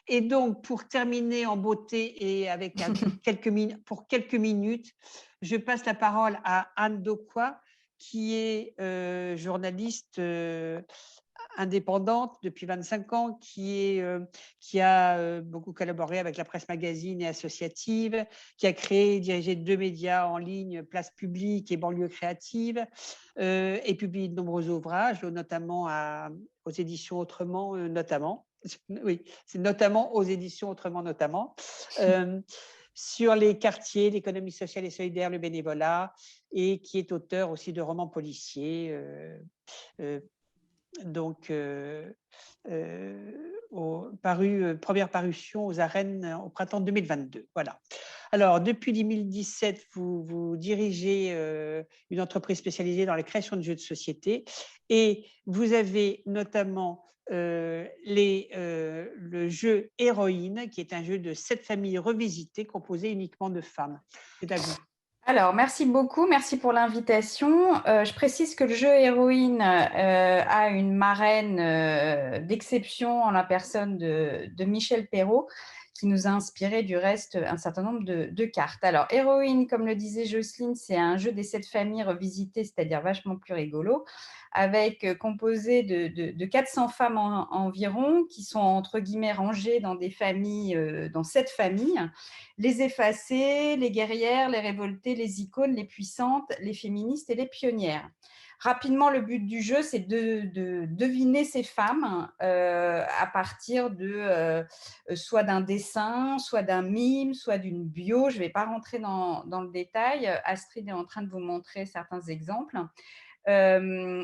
Et donc, pour terminer en beauté et avec pour quelques minutes, je passe la parole à Anne Dauquois, qui est journaliste indépendante depuis 25 ans, qui a beaucoup collaboré avec la presse magazine et associative, qui a créé et dirigé 2 médias en ligne, Place Publique et Banlieue Créative, et publié de nombreux ouvrages, notamment aux éditions Autrement, notamment. Oui, c'est notamment aux éditions Autrement, notamment. Euh, sur les quartiers, l'économie sociale et solidaire, le bénévolat, et qui est auteur aussi de romans policiers, euh, donc première parution aux arènes au printemps 2022. Voilà. Alors, depuis 2017, vous dirigez une entreprise spécialisée dans la création de jeux de société et vous avez notamment le jeu Héroïne, qui est un jeu de 7 familles revisitées composé uniquement de femmes. C'est à vous. Alors, merci beaucoup, merci pour l'invitation. Je précise que le jeu Héroïne a une marraine d'exception en la personne de Michel Perrault, qui nous a inspiré du reste un certain nombre de cartes. Alors, Héroïne, comme le disait Jocelyne, c'est un jeu des 7 familles revisitées, c'est-à-dire vachement plus rigolo, avec composé de 400 femmes environ, qui sont entre guillemets rangées dans des familles, dans 7 familles. Les effacées, les guerrières, les révoltées, les icônes, les puissantes, les féministes et les pionnières. Rapidement, le but du jeu, c'est de deviner ces femmes à partir de soit d'un dessin, soit d'un mime, soit d'une bio. Je ne vais pas rentrer dans le détail. Astrid est en train de vous montrer certains exemples. On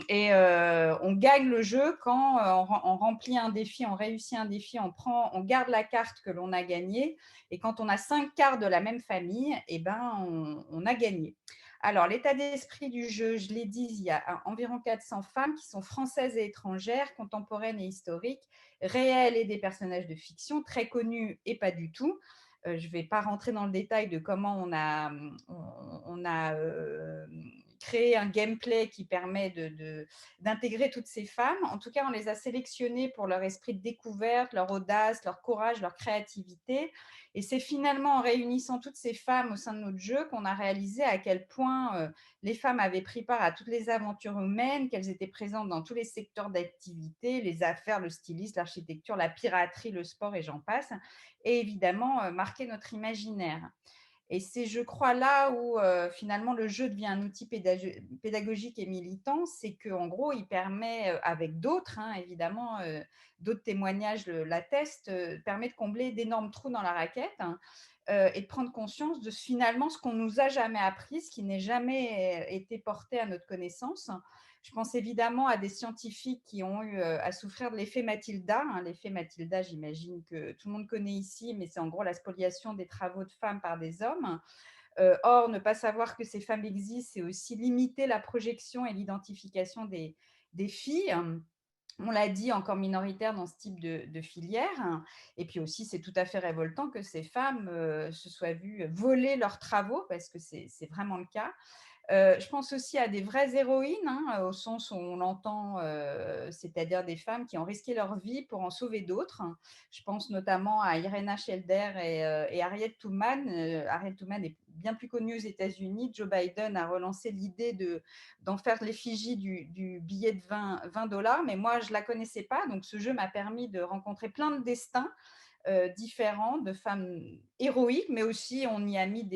gagne le jeu quand on remplit un défi, on réussit un défi, on garde la carte que l'on a gagnée, et quand on a 5 cartes de la même famille, eh ben, on a gagné. Alors, l'état d'esprit du jeu, je l'ai dit, il y a environ 400 femmes qui sont françaises et étrangères, contemporaines et historiques, réelles et des personnages de fiction, très connus et pas du tout. Je ne vais pas rentrer dans le détail de comment on a créé un gameplay qui permet d'intégrer toutes ces femmes. En tout cas, on les a sélectionnées pour leur esprit de découverte, leur audace, leur courage, leur créativité. Et c'est finalement en réunissant toutes ces femmes au sein de notre jeu qu'on a réalisé à quel point les femmes avaient pris part à toutes les aventures humaines, qu'elles étaient présentes dans tous les secteurs d'activité, les affaires, le stylisme, l'architecture, la piraterie, le sport et j'en passe, et évidemment marqué notre imaginaire. Et c'est, je crois, là où finalement le jeu devient un outil pédagogique et militant, c'est qu'en gros, il permet, avec d'autres, hein, évidemment, d'autres témoignages l'attestent, permet de combler d'énormes trous dans la raquette, hein, et de prendre conscience de finalement ce qu'on nous a jamais appris, ce qui n'est jamais été porté à notre connaissance. Je pense évidemment à des scientifiques qui ont eu à souffrir de l'effet Mathilda. Hein. L'effet Mathilda, j'imagine que tout le monde connaît ici, mais c'est en gros la spoliation des travaux de femmes par des hommes. Or, ne pas savoir que ces femmes existent, c'est aussi limiter la projection et l'identification des filles. On l'a dit, encore minoritaires dans ce type de filière. Et puis aussi, c'est tout à fait révoltant que ces femmes se soient vues voler leurs travaux, parce que c'est vraiment le cas. Je pense aussi à des vraies héroïnes, hein, au sens où on l'entend, c'est-à-dire des femmes qui ont risqué leur vie pour en sauver d'autres. Je pense notamment à Irena Shelder et Harriet Tubman. Harriet Tubman est bien plus connue aux États-Unis. Joe Biden a relancé l'idée d'en faire l'effigie du billet de 20 dollars, mais moi, je ne la connaissais pas. Donc, ce jeu m'a permis de rencontrer plein de destins différentes, de femmes héroïques, mais aussi on y a mis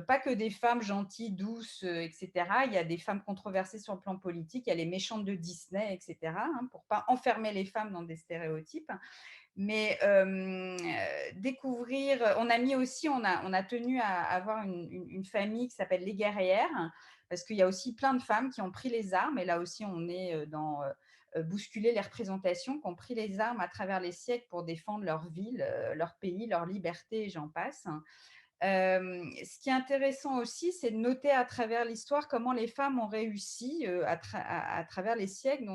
pas que des femmes gentilles, douces, etc. Il y a des femmes controversées sur le plan politique, il y a les méchantes de Disney, etc., hein, pour ne pas enfermer les femmes dans des stéréotypes. Mais découvrir, on a mis aussi, on a tenu à avoir une famille qui s'appelle les guerrières, parce qu'il y a aussi plein de femmes qui ont pris les armes, et là aussi on est dans bousculer les représentations, qui ont pris les armes à travers les siècles pour défendre leur ville, leur pays, leur liberté, et j'en passe. Ce qui est intéressant aussi, c'est de noter à travers l'histoire comment les femmes ont réussi à travers les siècles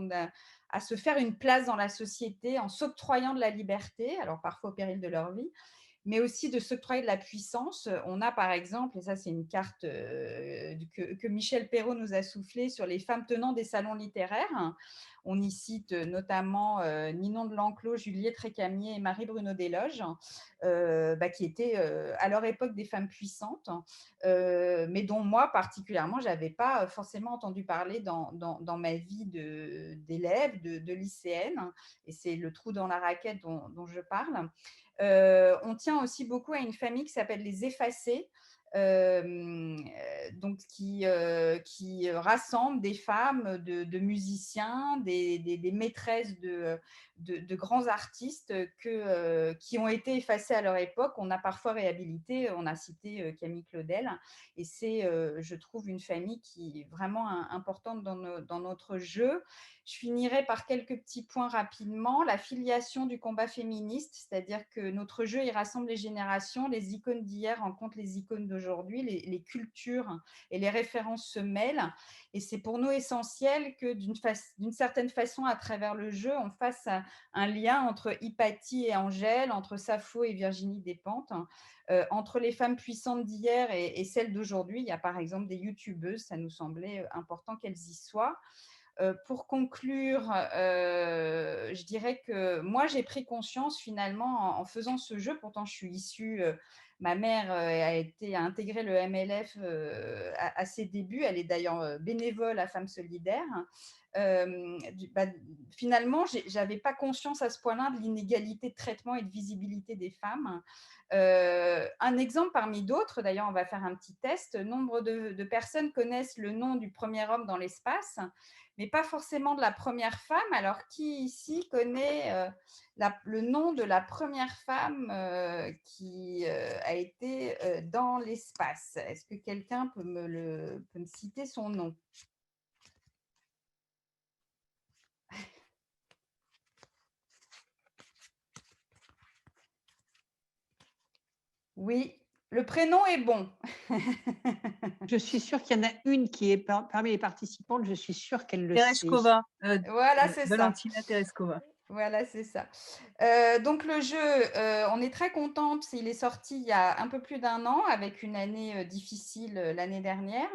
à se faire une place dans la société en s'octroyant de la liberté, alors parfois au péril de leur vie, mais aussi de s'octroyer de la puissance. On a par exemple, et ça c'est une carte que Michel Perrault nous a soufflé sur les femmes tenant des salons littéraires. On y cite notamment Ninon de L'Enclos, Juliette Récamier et Marie-Bruno Desloges, qui étaient à leur époque des femmes puissantes, mais dont moi particulièrement, je n'avais pas forcément entendu parler dans ma vie d'élève, de lycéenne, et c'est le trou dans la raquette dont je parle. On tient aussi beaucoup à une famille qui s'appelle les Effacés, donc qui rassemble des femmes de musiciens, des maîtresses de grands artistes qui ont été effacés à leur époque. On a parfois réhabilité, on a cité Camille Claudel, et c'est, je trouve, une famille qui est vraiment importante dans notre jeu. Je finirai par quelques petits points rapidement. La filiation du combat féministe, c'est-à-dire que notre jeu, il rassemble les générations, les icônes d'hier rencontrent les icônes d'aujourd'hui, les cultures et les références se mêlent. Et c'est pour nous essentiel que d'une certaine façon, à travers le jeu, on fasse un lien entre Hypatie et Angèle, entre Sappho et Virginie Despentes, entre les femmes puissantes d'hier et celles d'aujourd'hui. Il y a par exemple des youtubeuses, ça nous semblait important qu'elles y soient. Pour conclure, je dirais que moi, j'ai pris conscience finalement en faisant ce jeu. Pourtant, je suis issue, ma mère a intégré le MLF à ses débuts. Elle est d'ailleurs bénévole à Femmes Solidaires. Finalement, je n'avais pas conscience à ce point-là de l'inégalité de traitement et de visibilité des femmes. Un exemple parmi d'autres, d'ailleurs, on va faire un petit test. Nombre de personnes connaissent le nom du premier homme dans l'espace, mais pas forcément de la première femme. Alors, qui ici connaît le nom de la première femme qui a été dans l'espace? Est-ce que quelqu'un peut me citer son nom? Oui, le prénom est bon. Je suis sûre qu'il y en a une qui est parmi les participantes, je suis sûre qu'elle le sait. Tereshkova, Voilà, c'est ça. Valentina Tereshkova. Voilà, c'est ça. Donc le jeu, on est très contente. Il est sorti il y a un peu plus d'1 an, avec une année difficile l'année dernière.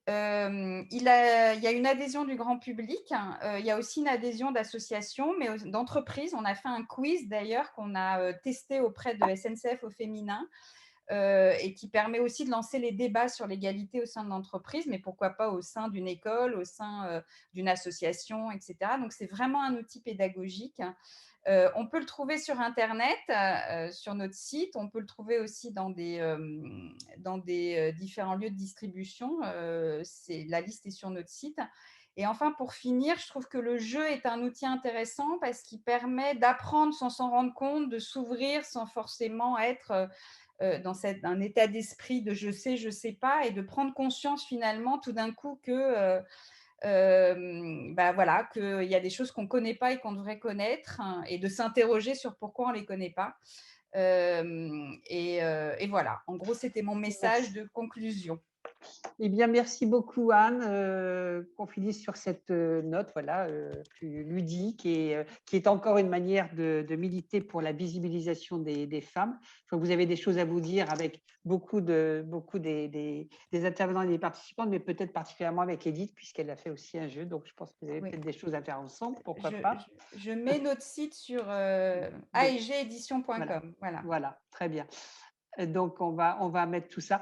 Il y a une adhésion du grand public. Il y a aussi une adhésion d'associations, mais d'entreprises. On a fait un quiz d'ailleurs qu'on a testé auprès de SNCF au féminin. Et qui permet aussi de lancer les débats sur l'égalité au sein de l'entreprise, mais pourquoi pas au sein d'une école, au sein d'une association, etc. Donc, c'est vraiment un outil pédagogique. On peut le trouver sur Internet, sur notre site. On peut le trouver aussi dans des différents lieux de distribution. La liste est sur notre site. Et enfin, pour finir, je trouve que le jeu est un outil intéressant parce qu'il permet d'apprendre sans s'en rendre compte, de s'ouvrir sans forcément être dans un état d'esprit de je sais pas, et de prendre conscience finalement tout d'un coup que voilà, qu'il y a des choses qu'on ne connaît pas et qu'on devrait connaître, hein, et de s'interroger sur pourquoi on ne les connaît pas. Et voilà, en gros, c'était mon message de conclusion. Eh bien, merci beaucoup, Anne, qu'on finisse sur cette note, voilà, plus ludique, et qui est encore une manière de militer pour la visibilisation des femmes. Je crois que vous avez des choses à vous dire avec beaucoup des intervenants et des participantes, mais peut-être particulièrement avec Edith, puisqu'elle a fait aussi un jeu. Donc, je pense que vous avez peut-être des choses à faire ensemble, pourquoi pas. Je mets notre site sur aegedition.com. Voilà, très bien. Donc, on va mettre tout ça.